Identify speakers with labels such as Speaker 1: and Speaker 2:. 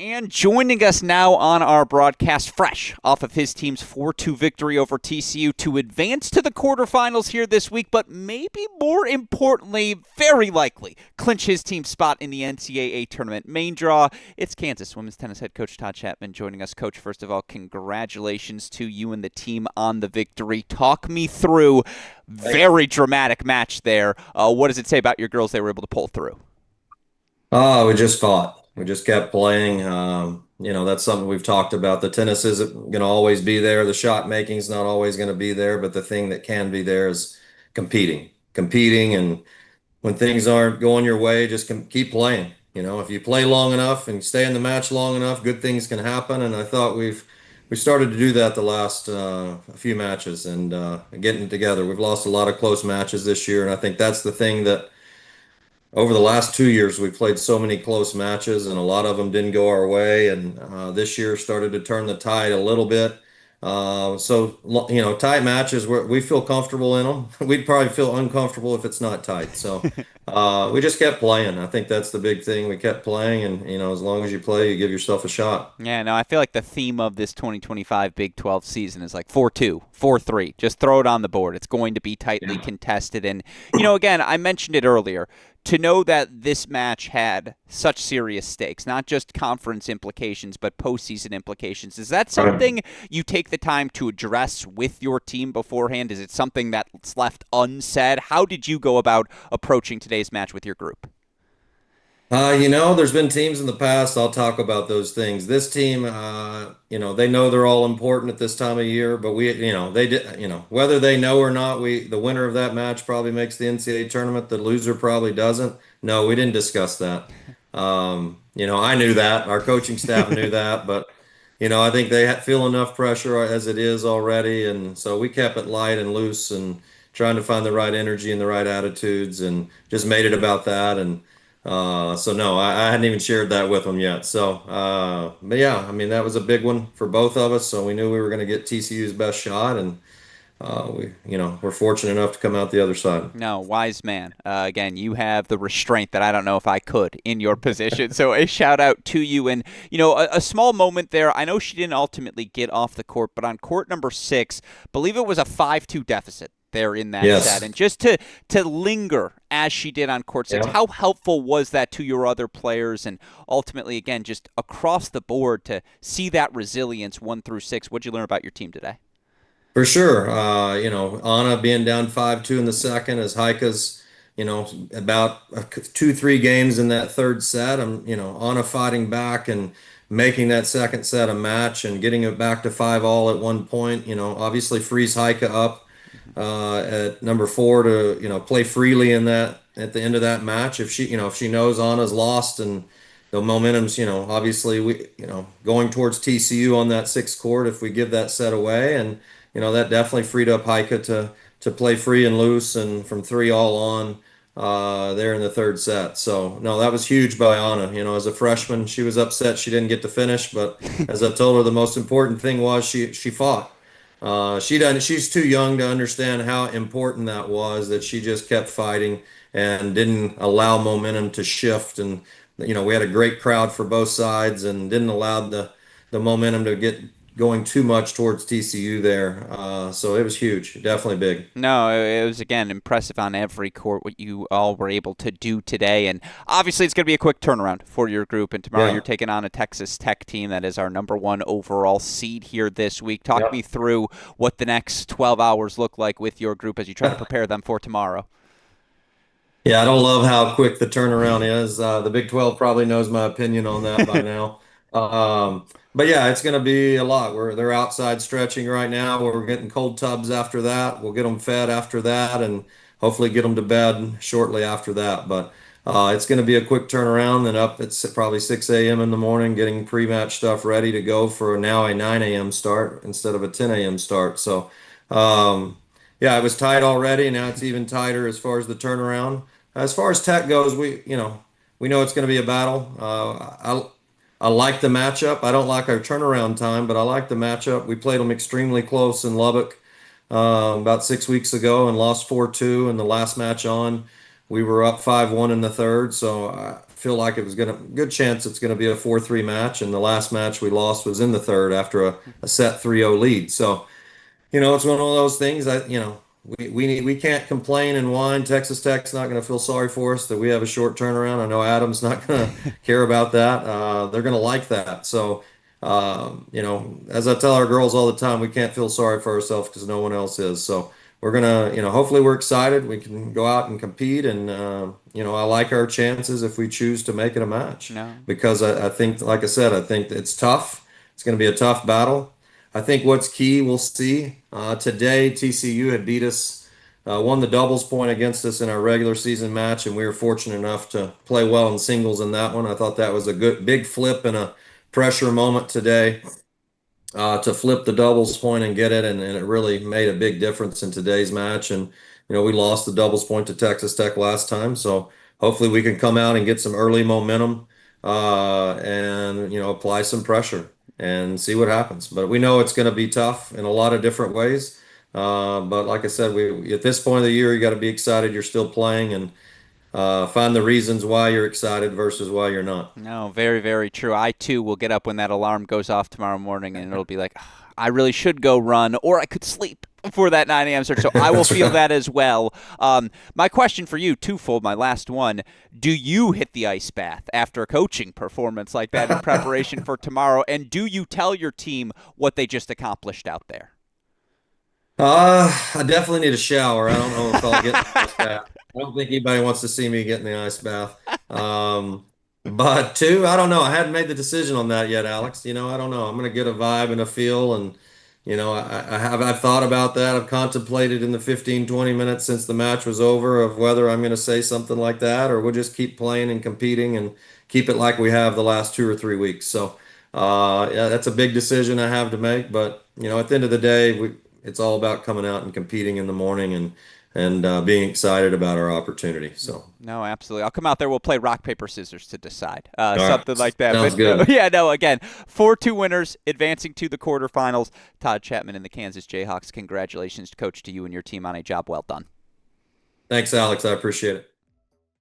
Speaker 1: And joining us now on our broadcast, fresh off of his team's 4-2 victory over TCU to advance to the quarterfinals here this week, but maybe more importantly, very likely, clinch his team's spot in the NCAA tournament. Main draw, it's Kansas women's tennis head coach Todd Chapman joining us. Coach, first of all, congratulations to you and the team on the victory. Talk me through very dramatic match there. What does it say about your girls they were able to pull through?
Speaker 2: Oh, we just fought. We just kept playing. That's something we've talked about. The tennis isn't going to always be there. The shot making is not always going to be there, but the thing that can be there is competing. Competing, and when things aren't going your way, just keep playing. If you play long enough and stay in the match long enough, good things can happen. And I thought we started to do that the last few matches and getting together. We've lost a lot of close matches this year, and I think that's the thing that over the last 2 years, we played so many close matches, and a lot of them didn't go our way. And this year started to turn the tide a little bit. Tight matches, we feel comfortable in them. We'd probably feel uncomfortable if it's not tight. So we just kept playing. I think that's the big thing. We kept playing, and as long as you play, you give yourself a shot.
Speaker 1: Yeah, no, I feel like the theme of this 2025 Big 12 season is like 4-2, 4-3. Just throw it on the board. It's going to be tightly
Speaker 2: Yeah.
Speaker 1: contested. And, again, I mentioned it earlier. To know that this match had such serious stakes, not just conference implications, but postseason implications, is that
Speaker 2: Right.
Speaker 1: something you take the time to address with your team beforehand? Is it something that's left unsaid? How did you go about approaching today's match with your group?
Speaker 2: There's been teams in the past. I'll talk about those things. This team, they know they're all important at this time of year, but they did, whether they know or not, the winner of that match probably makes the NCAA tournament. The loser probably doesn't. No, we didn't discuss that. I knew that. Our coaching staff knew that, but I think they feel enough pressure as it is already, and so we kept it light and loose and trying to find the right energy and the right attitudes, and just made it about that. And so no, I hadn't even shared that with them yet. But yeah, I mean that was a big one for both of us. So we knew we were going to get TCU's best shot, and we're fortunate enough to come out the other side.
Speaker 1: No, wise man. Again, you have the restraint that I don't know if I could in your position. So a shout out to you. And, a small moment there. I know she didn't ultimately get off the court, but on court number 6, believe it was a 5-2 deficit there in that set.
Speaker 2: Yes.
Speaker 1: And just to linger as she did on court 6,
Speaker 2: Yeah.
Speaker 1: how helpful was that to your other players? And ultimately, again, just across the board to see that resilience 1 through 6. What'd you learn about your team today?
Speaker 2: For sure. Anna being down 5-2 in the second as Heike's, about 2, 3 games in that third set. Anna fighting back and making that second set a match and getting it back to 5-all at one point. Obviously frees Heike up at number 4 to, play freely in that at the end of that match. If she knows Anna's lost and the momentum's, obviously going towards TCU on that sixth court if we give that set away. And that definitely freed up Heike to play free and loose and from 3-all on there in the third set. So no, that was huge by Anna. As a freshman, she was upset she didn't get to finish, but as I told her, the most important thing was she fought. She's too young to understand how important that was, that she just kept fighting and didn't allow momentum to shift. And we had a great crowd for both sides and didn't allow the momentum to get going too much towards TCU there. So it was huge, definitely big.
Speaker 1: No, it was, again, impressive on every court what you all were able to do today. And obviously, it's going to be a quick turnaround for your group. And tomorrow, you're
Speaker 2: Yeah.
Speaker 1: taking on a Texas Tech team that is our #1 overall seed here this week. Talk
Speaker 2: Yeah.
Speaker 1: me through what the next 12 hours look like with your group as you try to prepare them for tomorrow.
Speaker 2: Yeah, I don't love how quick the turnaround is. The Big 12 probably knows my opinion on that by now. But yeah, it's going to be a lot. They're outside stretching right now. We're getting cold tubs after that. We'll get them fed after that, and hopefully get them to bed shortly after that. But it's going to be a quick turnaround. Then up at probably 6 a.m. in the morning, getting pre-match stuff ready to go for now a 9 a.m. start instead of a 10 a.m. start. So. Yeah, it was tight already. Now it's even tighter as far as the turnaround. As far as Tech goes, we know it's going to be a battle. I like the matchup. I don't like our turnaround time, but I like the matchup. We played them extremely close in Lubbock about 6 weeks ago and lost 4-2 in the last match on. We were up 5-1 in the third, so feel like it was good chance it's gonna be a 4-3 match. And the last match we lost was in the third after a set 3-0 lead. So it's one of those things that, we can't complain and whine. Texas Tech's not going to feel sorry for us that we have a short turnaround. I know Adam's not going to care about that. They're going to like that. So, as I tell our girls all the time, we can't feel sorry for ourselves because no one else is. So we're gonna, hopefully we're excited. We can go out and compete, and I like our chances if we choose to make it a match
Speaker 1: No.
Speaker 2: because I think, like I said, I think it's tough. It's going to be a tough battle. I think what's key, we'll see. Today, TCU had beat us, won the doubles point against us in our regular season match, and we were fortunate enough to play well in singles in that one. I thought that was a good big flip and a pressure moment today to flip the doubles point and get it, and it really made a big difference in today's match. And we lost the doubles point to Texas Tech last time, so hopefully we can come out and get some early momentum and apply some pressure and see what happens. But we know it's going to be tough in a lot of different ways. But like I said, we at this point of the year, you got to be excited you're still playing and find the reasons why you're excited versus why you're not.
Speaker 1: No, very, very true. I, too, will get up when that alarm goes off tomorrow morning, and it'll be like, I really should go run, or I could sleep before that 9 a.m. start. So I will
Speaker 2: That's
Speaker 1: feel
Speaker 2: right.
Speaker 1: that as well. My question for you, twofold, my last one. Do you hit the ice bath after a coaching performance like that in preparation for tomorrow? And do you tell your team what they just accomplished out there?
Speaker 2: I definitely need a shower. I don't know if I'll get in the ice bath. I don't think anybody wants to see me get in the ice bath. But two, I don't know. I hadn't made the decision on that yet, Alex. I don't know. I'm gonna get a vibe and a feel, and I've thought about that. I've contemplated in the 15, 20 minutes since the match was over of whether I'm gonna say something like that or we'll just keep playing and competing and keep it like we have the last 2 or 3 weeks. So, yeah, that's a big decision I have to make. But at the end of the day, it's all about coming out and competing in the morning and being excited about our opportunity. So,
Speaker 1: No, absolutely. I'll come out there. We'll play rock, paper, scissors to decide.
Speaker 2: all
Speaker 1: Something
Speaker 2: right,
Speaker 1: like that.
Speaker 2: sounds
Speaker 1: But no,
Speaker 2: good.
Speaker 1: yeah, no, again, 4-2 winners advancing to the quarterfinals. Todd Chapman and the Kansas Jayhawks. Congratulations, coach, to you and your team on a job well done.
Speaker 2: Thanks, Alex. I appreciate it.